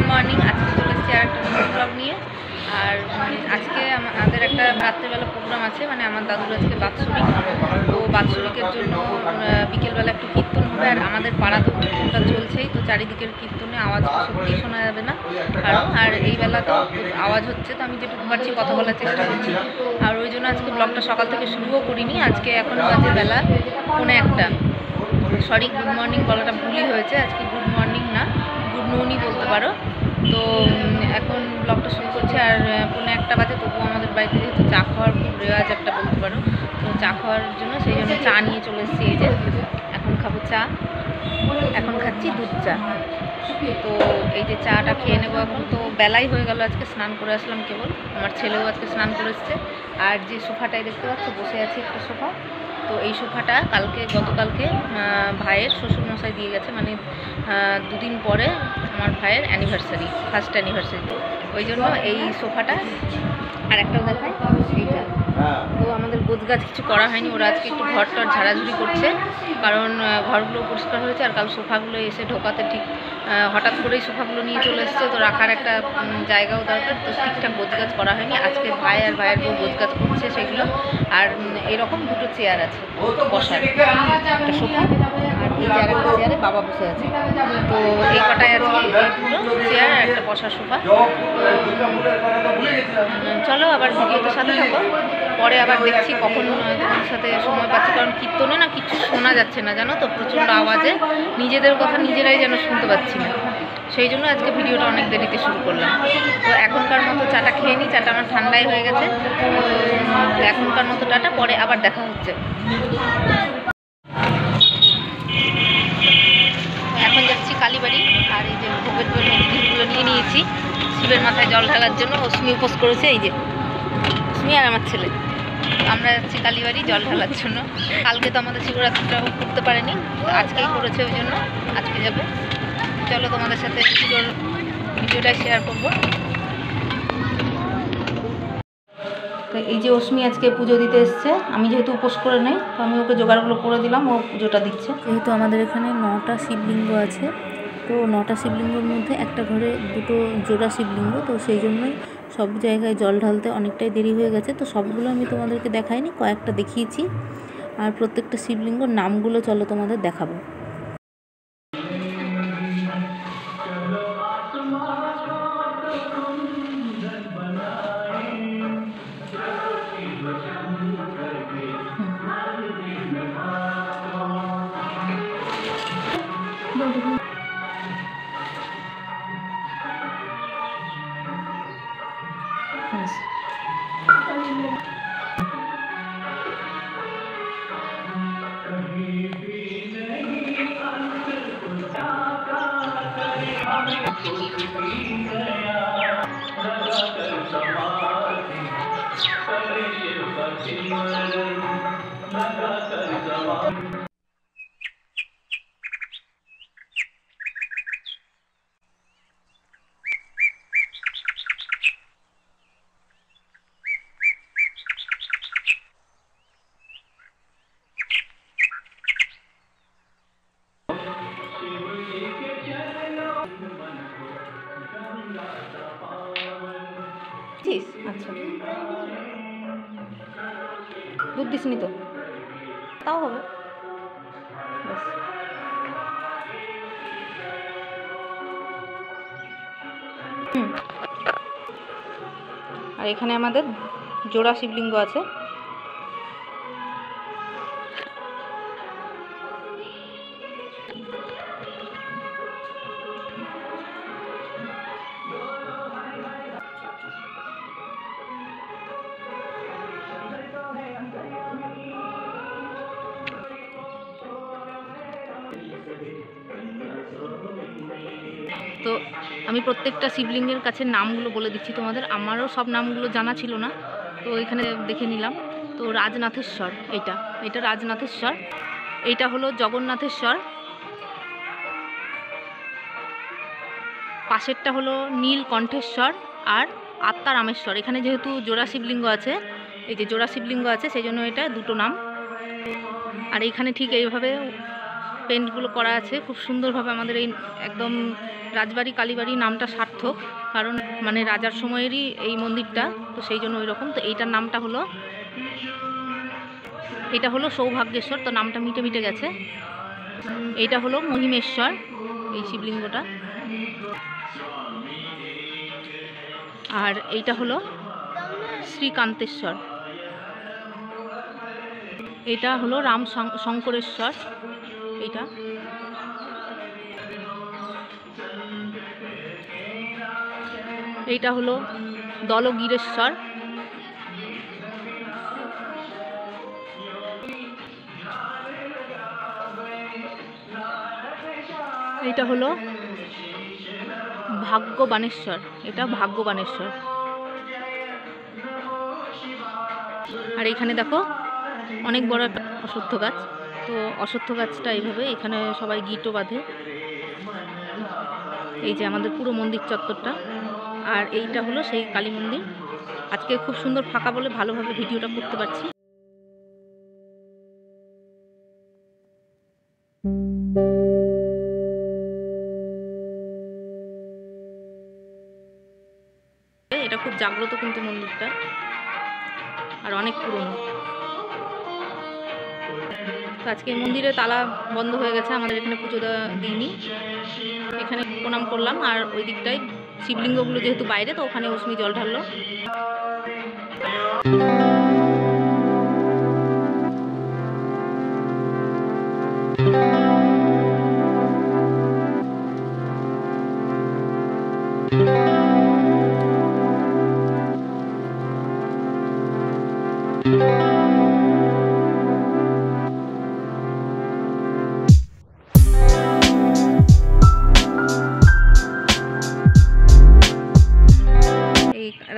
Morning. আজকে চলে এসেছি আর একটা নতুন ব্লগ নিয়ে। আর আজকে আমাদের একটা রাত্রেবেলা প্রোগ্রাম আছে, মানে আমার দাদুর আজকে বাৎসরিক। তো বাৎসরিকের জন্য বিকেলবেলা একটু কীর্তন হবে। আর আমাদের পাড়া তো কীর্তনটা চলছেই, তো চারিদিকের কীর্তনে আওয়াজ তো সত্যিই শোনা যাবে না আর এই বেলা তো আওয়াজ হচ্ছে, তো আমি যেটুকু পারছি কথা বলার চেষ্টা করছি। আর ওই জন্য আজকে ব্লগটা সকাল থেকে শুরুও করিনি। আজকে এখন বাজে বেলা 1:45। সরি, গুড মর্নিং বলাটা ভুলই হয়েছে, আজকে গুড মর্নিং না, গুড নুনই বলতে পারো। তো এখন ব্লগটা শুরু করছি। আর 1:45 বাজে, তবুও আমাদের বাড়িতে যেহেতু চা খাওয়ার খুব রেওয়াজ একটা বলতে পারো, তো চা খাওয়ার জন্য সেই জন্য চা নিয়ে চলে এসেছি। এই যে এখন খাবো চা, এখন খাচ্ছি দুধ চা। তো এই যে চাটা খেয়ে নেবো এখন। তো বেলাই হয়ে গেল, আজকে স্নান করে আসলাম কেবল, আমার ছেলেও আজকে স্নান করে এসছে। আর যে সোফাটাই দেখতে পাচ্ছ বসে আছে একটা সোফা, তো এই সোফাটা গতকালকে ভাইয়ের শ্বশুরমশাই দিয়ে গেছে, মানে 2 দিন পরে আমার ভাইয়ের অ্যানিভার্সারি, ফার্স্ট অ্যানিভার্সারি। ওই জন্য এই সোফাটা আর একটাও দেখায় এইটা। তো আমাদের গোছগাছ কিছু করা হয়নি, ওরা আজকে একটু ঘর টর ঝাড়াঝুড়ি করছে, কারণ ঘরগুলো পরিষ্কার হয়েছে। আর কাল সোফাগুলো এসে ঢোকাতে ঠিক হঠাৎ করেই সোফাগুলো নিয়ে চলে এসছে, তো রাখার একটা জায়গাও দরকার, তো ঠিকঠাক গোছগাছ করা হয়নি। আজকে ভাই আর ভাইয়ের বউ গোছগাছ করছে সেগুলো। আর এরকম 2টো চেয়ার আছে বসার, একটা সোফা আর এই যে আরেকটা চেয়ারে বাবা বসে আছে। তো এই কটায় আছে, 2টো চেয়ার আর একটা বসার সোফা। চলো আবার ভিডিওতে সাথে থাকো, পরে আবার দেখছি কখন তোমাদের সাথে সময় পাচ্ছি, কারণ কীর্তনে না কিছু শোনা যাচ্ছে না জানো তো, প্রচণ্ড আওয়াজে নিজেদের কথা নিজেরাই যেন শুনতে পাচ্ছি না। সেই জন্য আজকে ভিডিওটা অনেক দেরিতে শুরু করলাম। তো এখনকার মতো চাটা খেয়ে নিই, চাটা আমার ঠান্ডাই হয়ে গেছে। তো এখনকার মতো টাটা, পরে আবার দেখা হচ্ছে। এখন যাচ্ছি কালীবাড়ি। আর এই যে ভোগের জন্য জিনিসগুলো নিয়ে নিয়েছি, শিবের মাথায় জল ঢালার জন্য। অশ্মি উপোস করেছে, এই যে অশ্মি আর আমার ছেলে। আমরা যাচ্ছি কালীবাড়ি জল ঢালার জন্য। কালকে তো আমাদের শিবরাত্রিটা করতে পারেনি, আজকেই করেছে, ওই জন্য আজকে যাবে। চলো তোমাদের সাথে ভিডিওটা শেয়ার করবো। তো এই যে অশ্মি আজকে পুজো দিতে এসছে, আমি যেহেতু উপোস করে নেই, তো আমি ওকে জোগাড়গুলো করে দিলাম, ও পুজোটা দিচ্ছে। যেহেতু আমাদের এখানে 9টা শিবলিঙ্গ আছে, তো 9টা শিবলিঙ্গর মধ্যে একটা ঘরে 2টো জোড়া শিবলিঙ্গ, তো সেই জন্যই সব জায়গায় জল ঢালতে অনেকটাই দেরি হয়ে গেছে। তো সবগুলো আমি তোমাদেরকে দেখাইনি, কয়েকটা দেখিয়েছি। আর প্রত্যেকটা শিবলিঙ্গর নামগুলো চলো তোমাদের দেখাবো। আচ্ছা, দুধ দিসনি তো, তাও হবে। আর এখানে আমাদের জোড়া শিবলিঙ্গ আছে। তো আমি প্রত্যেকটা শিবলিঙ্গের কাছে নামগুলো বলে দিচ্ছি তোমাদের, আমারও সব নামগুলো জানা ছিল না, তো এখানে দেখে নিলাম। তো রাজনাথেশ্বর, এটা রাজনাথেশ্বর, এইটা হলো জগন্নাথেশ্বর, পাশেরটা হলো নীলকণ্ঠেশ্বর আর আত্মারামেশ্বর। এখানে যেহেতু জোড়া শিবলিঙ্গ আছে, এই যে জোড়া শিবলিঙ্গ আছে, সেই জন্য এটা 2টো নাম। আর এইখানে ঠিক এইভাবে পেন্টগুলো করা আছে খুব সুন্দরভাবে। আমাদের এই একদম রাজবাড়ি কালীবাড়ি নামটা সার্থক, কারণ মানে রাজার সময়েরই এই মন্দিরটা, তো সেই জন্য ওই রকম। তো এইটার নামটা হলো, এটা হলো সৌভাগ্যেশ্বর, তো নামটা মিটে মিটে গেছে। এইটা হলো মহিমেশ্বর, এই শিবলিঙ্গটা। আর এইটা হলো শ্রীকান্তেশ্বর, এটা হলো রাম শঙ্করেশ্বর। এইটা এইটা হলো দলগীরেশ্বর। এটা হলো ভাগ্যবানেশ্বর, এটা ভাগ্যবানেশ্বর। আর এখানে দেখো অনেক বড় একটা অশ্বত্থ গাছ, তো অশ্বত্থ গাছটা এইভাবে এখানে সবাই গিটও বাঁধে। এই যে আমাদের পুরো মন্দির চত্বরটা। আর এইটা হলো সেই কালী মন্দির। আজকে খুব সুন্দর ফাঁকা বলে ভালোভাবে ভিডিওটা করতে পারছি। এটা খুব জাগ্রত কিন্তু মন্দিরটা, আর অনেক পুরনো। তো আজকে মন্দিরে তালা বন্ধ হয়ে গেছে, আমাদের এখানে পুজো দেওয়া দিইনি। এখানে প্রণাম করলাম, আর ওই দিকটায় শিবলিঙ্গগুলো যেহেতু বাইরে, তো ওখানে অশ্মি জল ঢাললো।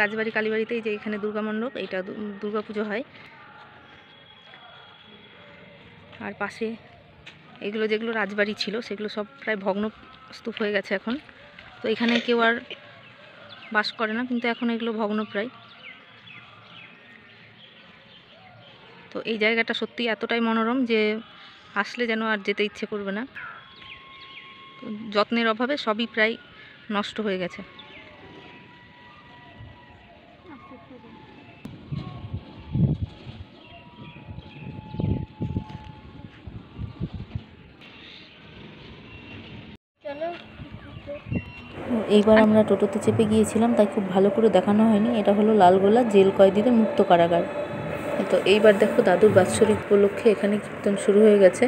রাজবাড়ি কালীবাড়িতেই যে এখানে দুর্গা মণ্ডপ, এইটা দুর্গা পুজো হয়। আর পাশে এগুলো যেগুলো রাজবাড়ি ছিল সেগুলো সব প্রায় ভগ্ন স্তূপ হয়ে গেছে এখন, তো এখানে কেউ আর বাস করে না, কিন্তু এখন এগুলো ভগ্ন প্রায়। তো এই জায়গাটা সত্যি এতটাই মনোরম যে আসলে যেন আর যেতে ইচ্ছে করবে না। তো যত্নের অভাবে সবই প্রায় নষ্ট হয়ে গেছে। এইবার আমরা টোটোতে চেপে গিয়েছিলাম, তাই খুব ভালো করে দেখানো হয়নি। এটা হলো লালগোলা জেল কয়েদিদের মুক্ত কারাগার। তো এইবার দেখো দাদুর বাৎসরিক উপলক্ষে এখানে কীর্তন শুরু হয়ে গেছে।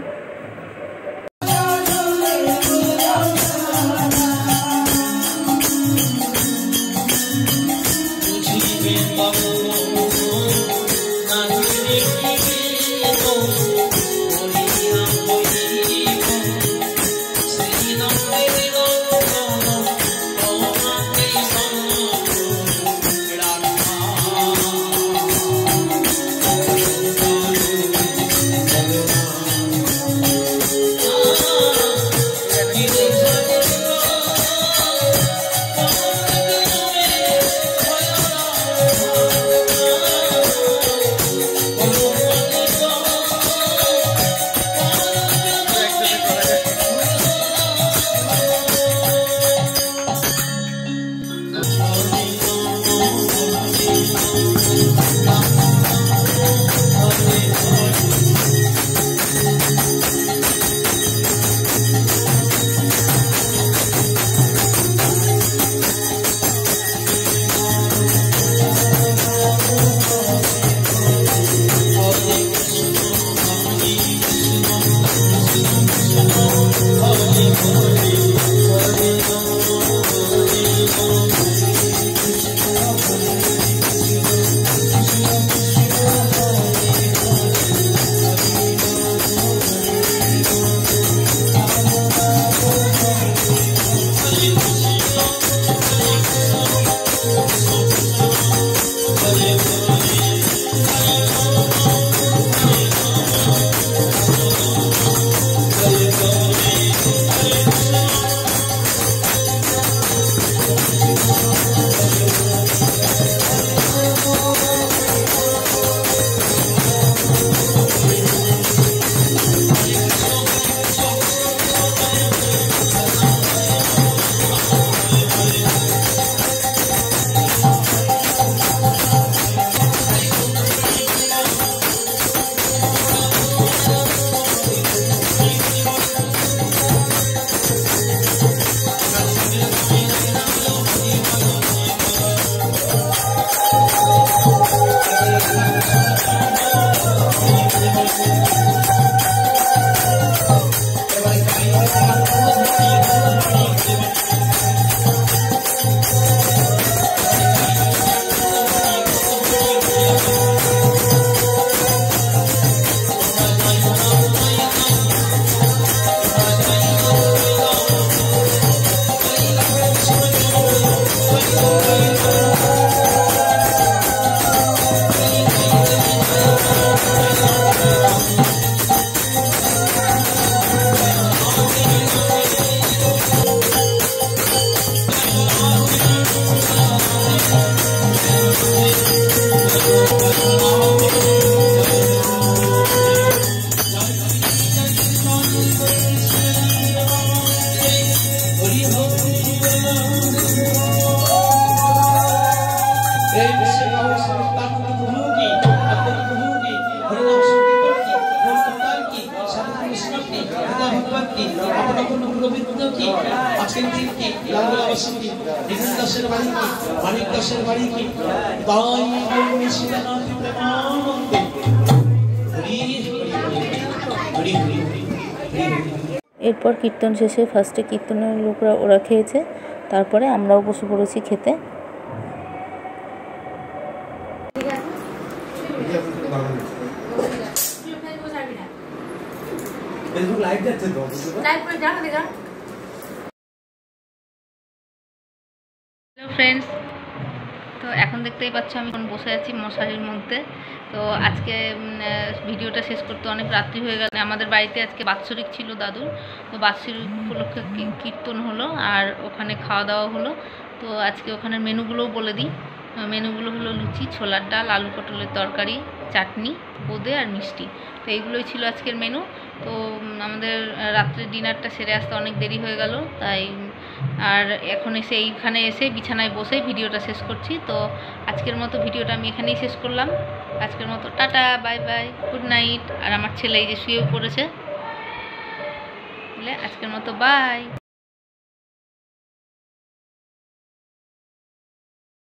प्रेम से गाओ समता प्रभु की अपनी प्रभु की हरिनाम संकीर्तन की भोर कतार की साधु स्मृति की पिता भगवान की अपना पूर्ण गोविंद की आजकल दिन की लालगोलावासी की निखिल दासेर बाड़ी की मानिक दासेर बाड़ी की दाई में सीतानाथ प्रेमानंदे हरि हरि हरि এরপর কীর্তন শেষে ফার্স্টে কীর্তনের লোকরা ওরা খেয়েছে, তারপরে আমরাও বসে পড়েছি খেতে। হ্যালো ফ্রেন্ডস, তো এখন দেখতেই পাচ্ছ আমি এখন বসে আছি মশারির মধ্যে। তো আজকে ভিডিওটা শেষ করতে অনেক রাত্রি হয়ে গেল। আমাদের বাড়িতে আজকে বাৎসরিক ছিল দাদুর, তো বাৎসরিক উপলক্ষে কীর্তন হলো আর ওখানে খাওয়া দাওয়া হলো। তো আজকে ওখানের মেনুগুলোও বলে দিই। মেনুগুলো হলো লুচি, ছোলার ডাল, আলু পটলের তরকারি, চাটনি, বোঁদে আর মিষ্টি। তো এইগুলোই ছিল আজকের মেনু। তো আমাদের রাত্রের ডিনারটা সেরে আসতে অনেক দেরি হয়ে গেল, তাই আর এখন এসে এইখানে এসে বিছানায় বসে ভিডিওটা শেষ করছি। তো আজকের মতো ভিডিওটা আমি এখানেই শেষ করলাম। আজকের মতো tata, bye bye, good night. আর আমার ছেলে এই যে শুয়েও পড়েছে। আজকের মতো বাই।